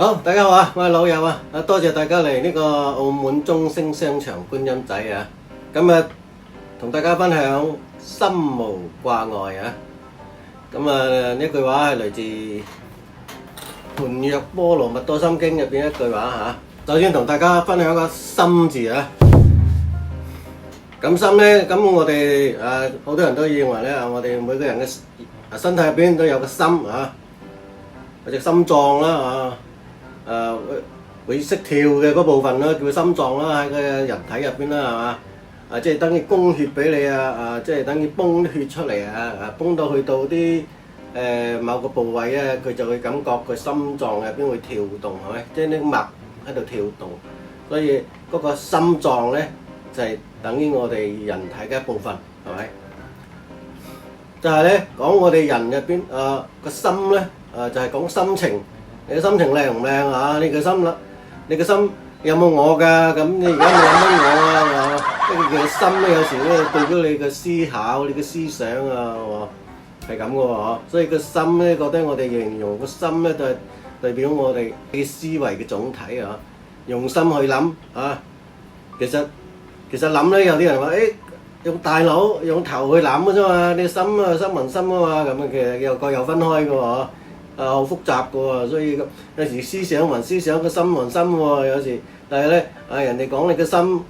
好，大家好啊！我係老友啊，多謝大家嚟呢個澳門中星商場觀音仔啊！今日同大家分享心無掛礙啊！呢句話係來自《盤若波羅蜜多心經》入邊一句話嚇。首先同大家分享個心字啊！咁心呢，咁我哋好多人都認為咧，我哋每個人嘅身體入邊都有個心啊，或者心臟啦會識跳嘅嗰部分啦，叫心臟啦，喺個人體入邊啦，係嘛？即係等於供血俾你即係等於泵啲血出嚟泵到去到啲某個部位啊，佢就會感覺佢心臟入邊會跳動，係咪？即係啲脈喺度跳動，所以嗰個心臟咧就係等於我哋人體嘅一部分，係咪？就係咧講我哋人入邊個心咧就係講心情。你嘅心情靚唔靚啊？你嘅心啦，你嘅心有冇我㗎？咁你而家冇乜我啊？你嘅心咧有時咧對咗你嘅思考、你嘅思想係咁嘅喎。所以個心咧覺得我哋形容個心咧就係代表我哋嘅思維嘅總體啊。用心去諗啊。其實諗咧有啲人話用大腦用頭去諗嘅啫嘛。你心心憑心啊嘛。咁其實又各有分開嘅喎。好複雜嘅喎，所以有時思想還思想，個心還心喎。有時，但係咧人哋講你嘅心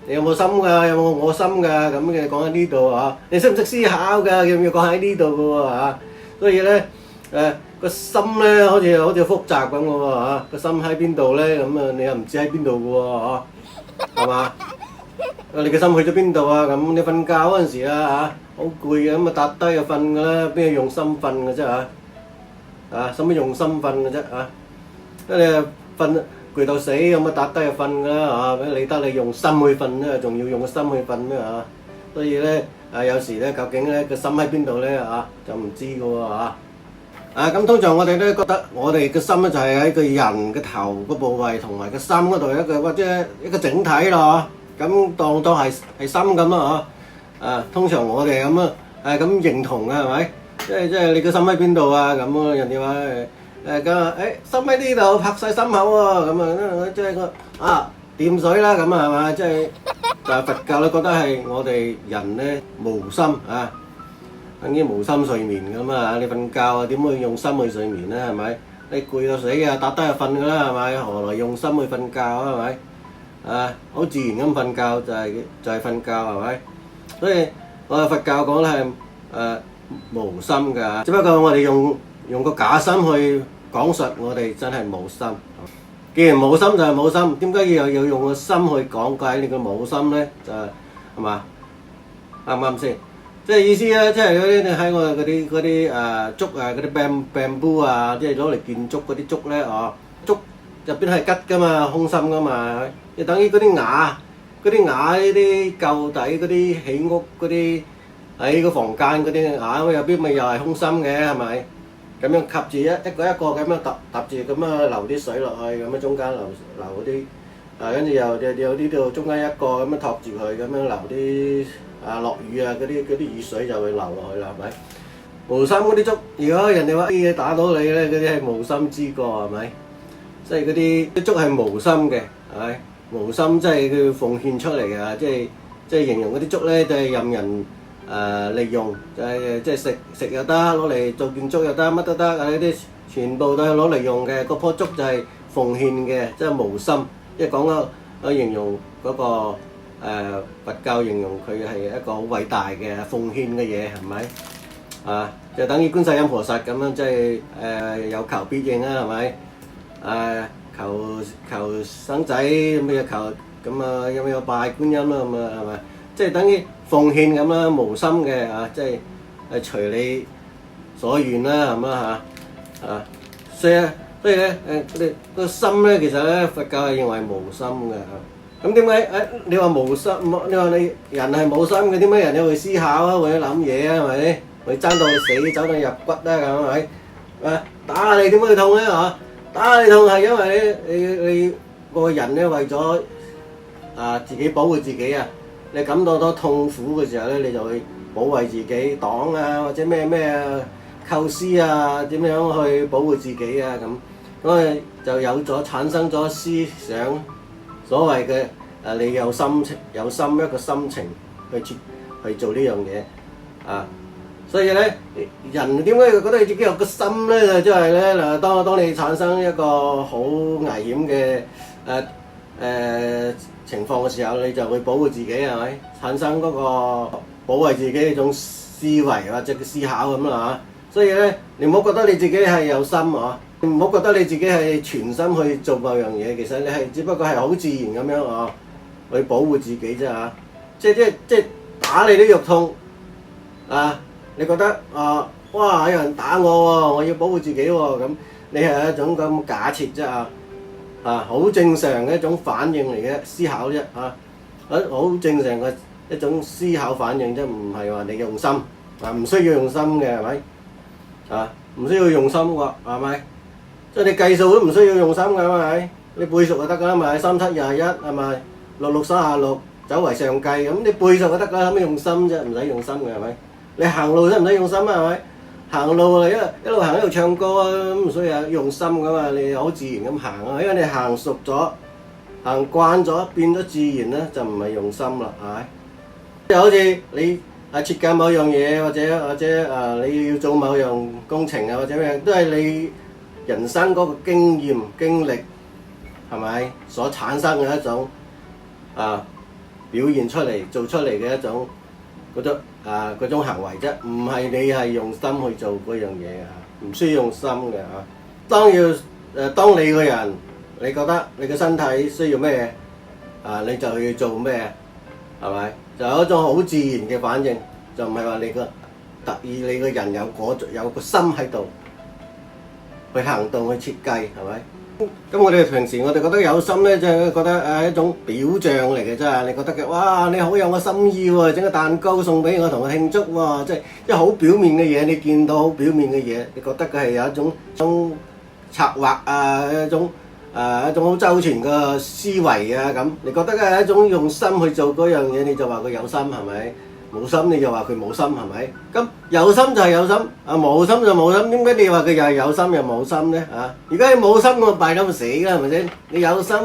你有冇心㗎？有冇我心㗎？咁嘅講喺呢度你識唔識思考㗎？要唔要講喺呢度嘅喎所以咧個心咧好似複雜咁嘅喎個心喺邊度咧？咁你又唔知喺邊度嘅喎係嘛？你嘅心去咗邊度啊？咁你瞓覺嗰陣時好攰嘅咁揼低就瞓㗎啦，邊度用心瞓嘅啫使乜用心瞓嘅啫你瞓攰到死咁揼低就瞓㗎啦理得你用心去瞓咧，仲要用個心去瞓咩所以咧有時咧究竟咧個心喺邊度咧就唔知㗎喎咁通常我哋都覺得我哋嘅心咧就係喺個人嘅頭個部位同埋個心嗰度或者一個整體咯咁當係心咁啦通常我哋咁咁認同嘅係咪？即係你個心喺邊度啊？咁人哋話心喺呢度，拍晒心口喎。咁即係掂水啦，咁係嘛？即係但係佛教咧覺得係我哋人咧無心等於無心睡眠咁你瞓覺點會用心去睡眠咧？係咪？你攰到死揼低就瞓㗎啦，係咪？何來用心去瞓覺係咪？好自然咁瞓覺就係瞓覺係咪？所以我哋佛教講咧係無心㗎，只不過我哋用個假心去講述我哋真係冇心。既然冇心就係冇心，點解要用個心去講解你個冇心咧？就係嘛？啱唔啱先？即係意思咧，即係嗰啲喺我哋嗰啲竹嗰啲 bamboo 即係攞嚟建築嗰啲竹咧竹入邊係吉㗎嘛，空心㗎嘛，就等於嗰啲瓦呢啲舊底嗰啲起屋嗰啲。喺個房間嗰啲入邊咪又係空心嘅係咪？咁樣吸住一個咁樣揼住咁流啲水落去，咁中間流嗰啲跟住又呢度中間一個咁托住佢，咁樣流啲落雨嗰啲雨水就會流落去啦，係咪？無心嗰啲竹，如果人哋話啲嘢打到你咧，嗰啲係無心之過係咪？即係嗰啲竹係無心嘅，係咪？無心即係佢奉獻出嚟嘅，即係形容嗰啲竹咧，就係任人。利用就係即係食又得，攞嚟做建築又得，乜都得呢啲全部都係攞嚟用嘅。嗰棵竹就係奉獻嘅，即係無心。即係講形容嗰個佛教形容佢係一個好偉大嘅奉獻嘅嘢，係咪？就等於觀世音菩薩咁樣，即係有求必應係咪？求生仔咁求咁有拜觀音啦咁係咪？即係等於奉獻咁啦，無心嘅即係隨你所願啦，係嘛所以咧個心咧，其實咧佛教係認為無心嘅咁點解你話無心？你話你人係冇心嘅，點解人哋會思考會諗嘢係咪？會爭到死，走到入骨係咪？打你點會痛咧打你痛係因為你個人咧為咗自己保護自己你感到到痛苦嘅時候咧，你就會保衛自己，擋或者咩構思點樣去保護自己咁。咁就有咗產生咗思想，所謂嘅你有心一個心情去做呢樣嘢啊。所以咧，人點解覺得你自己有個心咧？即係咧嗱，當你產生一個好危險嘅情況嘅時候，你就會保護自己係咪？產生嗰個保衞自己一種思維或者思考咁啦。所以咧，你唔好覺得你自己係有心啊，唔好覺得你自己係全心去做某樣嘢。其實你係只不過係好自然咁樣啊，去保護自己啫嚇。即打你都肉痛啊！你覺得哇有人打我喎，我要保護自己喎，咁你係一種咁假設啫好正常嘅一種反應嚟嘅思考啫好正常嘅一種思考反應啫，唔係話你用心唔需要用心嘅係咪唔需要用心喎係咪？即係你計數都唔需要用心嘅係咪？你背熟就得㗎啦咪，3 7 21係咪？6 6 36走為上計咁，你背熟就得㗎啦，使乜用心啫？唔使用心嘅係咪？你行路使唔使用心啊？係咪？行路一路行一路唱歌啊，唔需要用心噶嘛。你好自然咁行啊，因為你行熟咗、行慣咗，變咗自然咧，就唔係用心啦，係咪？即係好似你設計某樣嘢，或者你要做某樣工程啊，或者咩，都係你人生嗰個經驗經歷係咪所產生嘅一種表現出嚟、做出嚟嘅一種嗰種行為啫，唔係你係用心去做嗰樣嘢唔需要用心嘅當你個人，你覺得你嘅身體需要咩你就要做咩，係咪？就有一種好自然嘅反應，就唔係話你特意你個人有個心喺度去行動去設計，係咪？咁我哋平時覺得有心咧，即係覺得係一種表象嚟嘅啫。你覺得嘅哇，你好有我心意喎，整個蛋糕送俾我同我慶祝喎，即係好表面嘅嘢。你見到好表面嘅嘢，你覺得佢係有一種策劃一種好周全嘅思維咁。你覺得佢係一種用心去做嗰樣嘢，你就話佢有心係咪？冇心你就話佢冇心係咪？咁有心就係有心，冇心就冇心。點解你話佢又係有心又冇心咧？如果你冇心咁弊到死啦，係咪先？你有心，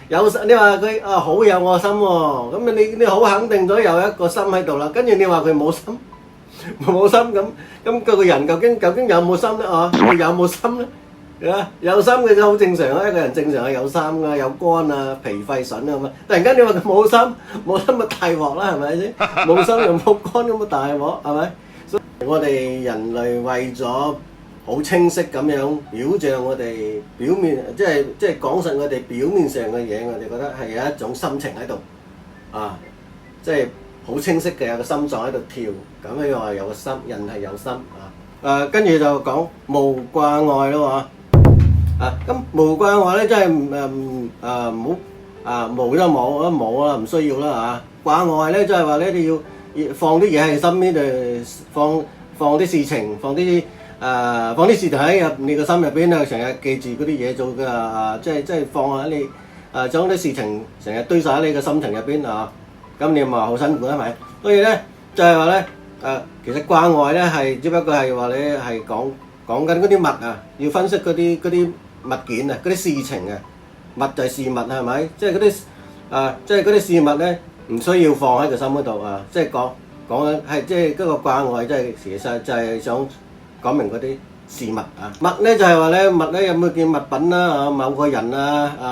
你話佢好有我心喎，咁你好肯定咗有一個心喺度啦。跟住你話佢冇心咁個人究竟有冇心咧？佢有冇心咧？有心嘅就好正常啦，一個人正常係有心㗎，有肝脾肺腎咁啊。突然間你話佢冇心咪大鑊啦，係咪先？冇心又冇肝咁咪大鑊，係咪？所以我哋人類為咗好清晰咁樣表象我哋表面，即係講實我哋表面上嘅嘢，我哋覺得係有一種心情喺度即係好清晰嘅有個心臟喺度跳，咁樣話有個心，人係有心跟住就講無掛礙咯咁無掛礙咧，真係唔好無就冇啦，唔需要啦掛礙咧，即係話咧你要放啲嘢喺心邊度，放啲事情，放啲事情喺你個心入邊咧，成日記住嗰啲嘢做嘅即係放喺你將啲事情成日堆晒喺你個心情入邊咁你咪好辛苦係咪？所以咧就係話咧其實掛礙咧係只不過係話你係講緊嗰啲物要分析嗰啲物件嗰啲事情物就係事物係咪？即係嗰啲事物咧唔需要放喺個心嗰度即係講緊係即係嗰個掛礙，即係其實就係想講明嗰啲事物物咧就係話咧物咧有冇件物品啦某個人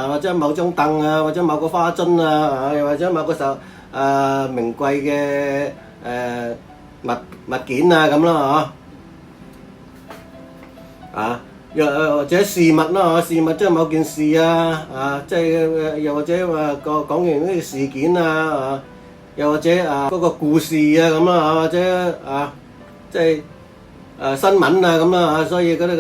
或者某張凳或者某個花樽又或者某個名貴嘅物件咁啦又或者事物啦事物即係某件事即係又或者話講完呢個事件又或者嗰個故事咁啦或者即係新聞咁啦所以嗰啲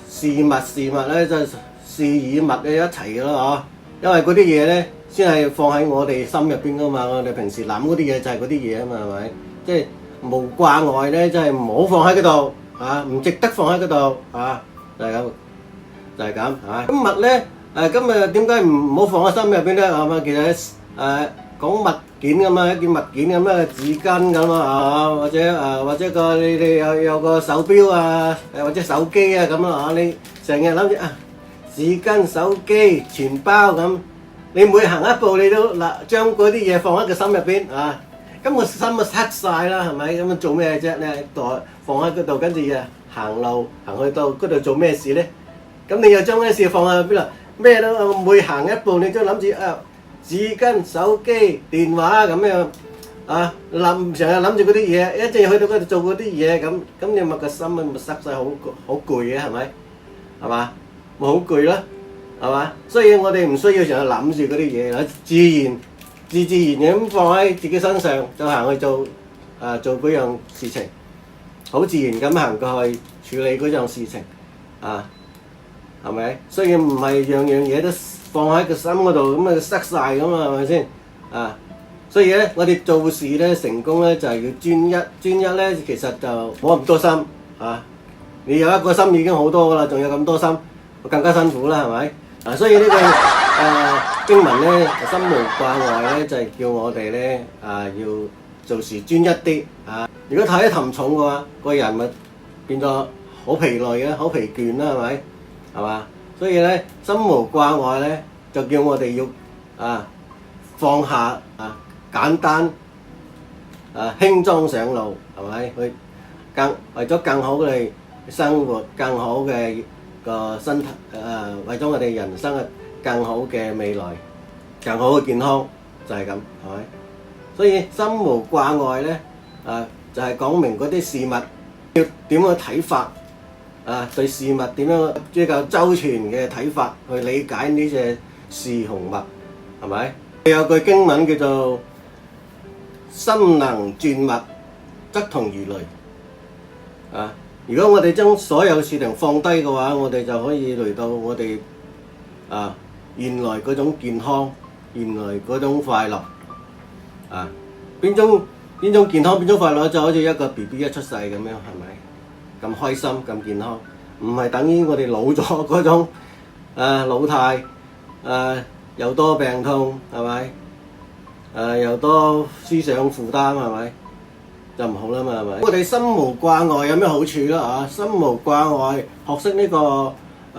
事物咧就事與物一齊嘅咯因為嗰啲嘢咧先係放喺我哋心入邊噶嘛，我哋平時諗嗰啲嘢就係嗰啲嘢嘛，係咪？即係無掛礙咧，即係唔好放喺嗰度唔值得放喺嗰度就係咁咁物咧今日點解唔好放喺心入邊咧？其實講物件咁一件物件咁紙巾咁或者你有個手錶或者手機咁你成日諗住紙巾、手機、錢包咁。你每行一步，你都將嗰啲嘢放喺個心入邊啊！咁個心就黑晒啦，係咪？咁做咩啫？你袋放喺嗰度，跟住行路行去到嗰度做咩事咧？咁你又將啲事放喺邊度？咩都每行一步，你都諗住紙巾、手機、電話咁樣成日諗住嗰啲嘢，一陣去到嗰度做嗰啲嘢，咁你咪個心咪塞晒好攰嘅，係咪？係嘛？咪好攰咯，係嘛？所以我哋唔需要成日諗住嗰啲嘢啦，自然咁放喺自己身上，就行去做嗰樣事情，好自然咁行過去處理嗰樣事情，係咪？所以唔係樣嘢都放喺個心嗰度，咁塞晒咁啊，係咪先？所以咧，我哋做事咧成功咧就係要專一咧，其實就冇咁多心你有一個心已經好多噶啦，仲有咁多心，更加辛苦啦，係咪？所以呢個經文咧，心無掛礙咧，就係叫我哋咧要做事專一啲如果太沉重嘅話，個人咪變咗好疲累啊，好疲倦啦，係咪？係嘛？所以咧，心無掛礙咧，就叫我哋要放下簡單輕裝上路，係咪？去為咗更好嘅生活，更好嘅個身體為咗我哋人生嘅更好嘅未來，更好嘅健康，就係咁，係咪？所以心無掛礙咧就係講明嗰啲事物要點樣睇法對事物點樣比較周全嘅睇法去理解呢隻事同物，係咪？有句經文叫做心能轉物，則同魚類如果我哋將所有事情放低嘅話，我哋就可以嚟到我哋原來嗰種健康，原來嗰種快樂邊種健康，邊種快樂，就好似一個 BB 一出世咁樣，係咪？咁開心，咁健康，唔係等於我哋老咗嗰種老態又多病痛，係咪？又多思想負擔，係咪？就唔好啦嘛，係咪？我哋心無掛礙有咩好處啦？心無掛礙，學識呢個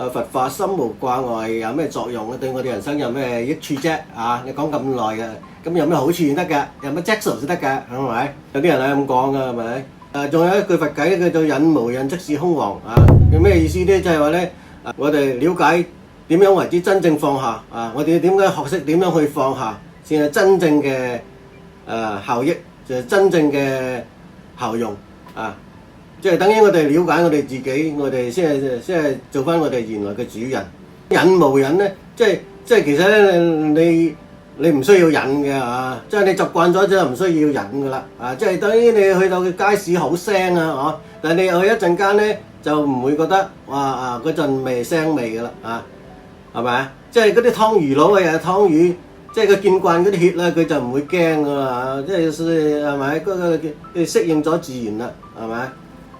佛法，心無掛礙有咩作用咧？對我哋人生有咩益處啫？你講咁耐嘅，咁有咩好處先得㗎？有咩質素先得㗎？係咪？有啲人係咁講㗎，係咪？仲有一句佛偈叫做忍無忍，即是空亡有咩意思咧？就係話咧，我哋了解點樣為之真正放下我哋點解學識點樣去放下，先係真正嘅效益，就係真正嘅效用即係等於我哋了解我哋自己，我哋先係做翻我哋原來嘅主人。忍無忍咧，即係其實咧，你唔需要忍嘅即係你習慣咗之後唔需要忍噶啦即係等於你去到嘅街市好腥但係你去一陣間咧就唔會覺得嗰陣味腥味噶啦係咪啊？即係嗰啲湯魚佬又係湯魚。即係佢見慣嗰啲血啦，佢就唔會驚噶啦即係咪？佢適應咗自然啦，係咪？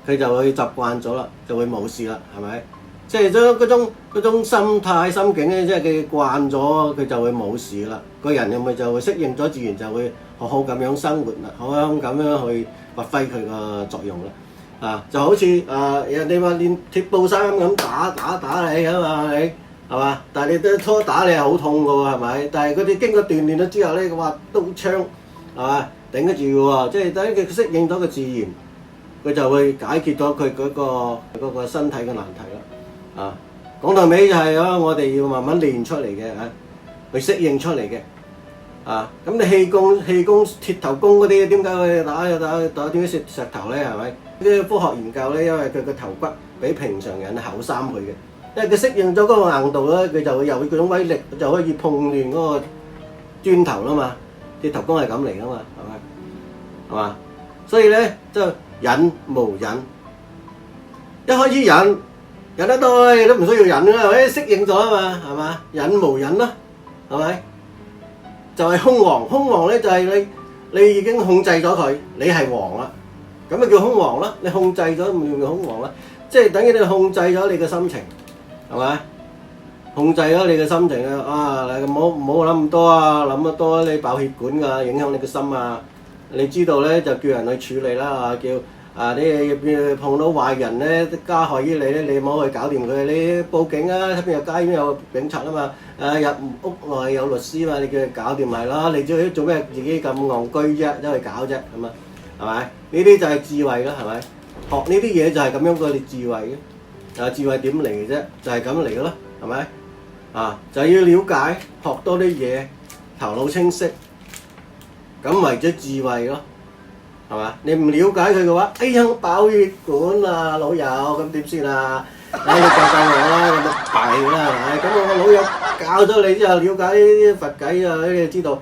佢就會習慣咗啦，就會冇事啦，係咪？即係將嗰種心態心境咧，即係佢慣咗，佢就會冇事啦。個人又咪就會適應咗自然，就會好好咁樣生活啦，好咁樣去發揮佢個作用啦。就好似人哋話練鐵布衫咁打你啊嘛，係嘛？但係你都拖打你係好痛嘅喎，係咪？但係佢哋經過鍛鍊咗之後咧，話刀槍係嘛頂得住嘅喎，即係等佢適應咗個自然，佢就會解決咗佢嗰個身體嘅難題啦。講到尾就係我哋要慢慢練出嚟嘅去適應出嚟嘅。咁你氣功、鐵頭功嗰啲點解會打點解石頭咧？係咪？啲科學研究咧，因為佢個頭骨比平常人厚3倍嘅。因為佢適應咗嗰個硬度咧，佢就會有嗰種威力，就可以碰亂嗰個磚頭啦嘛。鐵頭功係咁嚟噶嘛，係嘛？所以咧，就忍無忍。一開始忍得多咧，都唔需要忍啦，係咪？適應咗啊嘛，係嘛？忍無忍啦，係咪？就係空王，空王咧就係你已經控制咗佢，你係王啦，咁咪叫空王啦。你控制咗咪叫空王啦？即係等於你控制咗你嘅心情。係咪？控制咗你嘅心情你唔好諗咁多諗得多你爆血管㗎，影響你嘅心你知道咧就叫人去處理啦叫你碰到壞人咧，加害於你咧，你唔好去搞掂佢，你報警啊！邊有街邊有警察啊嘛，入屋內有律師嘛，你叫佢搞掂咪啦！你做咩自己咁戇居啫，走去搞啫咁啊？係咪？呢啲就係智慧啦，係咪？學呢啲嘢就係咁樣個你智慧嘅。智慧點嚟嘅啫？就係咁嚟嘅咯，係咪？就要了解，學多啲嘢，頭腦清晰，咁為咗智慧咯。係嘛？你唔了解佢嘅話，哎呀我爆血管啊老友，咁點算啊？你教我啦，咁就弊啦，係咪？咁我老友教咗你之後，了解呢啲佛偈啊，你就知道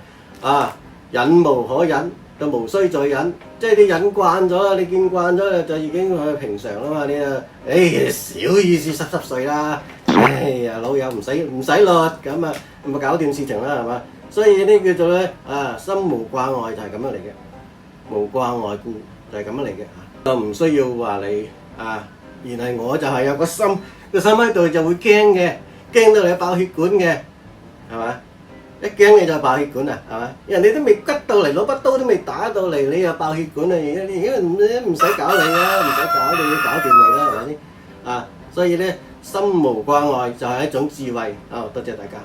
忍無可忍，就無需再忍。即係你忍慣咗，你見慣咗就已經係平常啦嘛。你小意思濕碎啦，哎呀老友唔使律咁啊，咪搞掂事情啦，係嘛？所以呢叫做咧心無掛礙就係咁樣嚟嘅。無掛礙故就係咁樣嚟嘅，就唔需要話你原來我就係有個心喺度就會驚嘅，驚到你爆血管嘅，係嘛？一驚你就爆血管啊，係嘛？人哋都未吉到嚟，攞把刀都未打到嚟，你又爆血管啊！而家唔使搞你啦，唔使搞你，搞掂你啦，係咪先？所以咧心無掛礙就係一種智慧多謝大家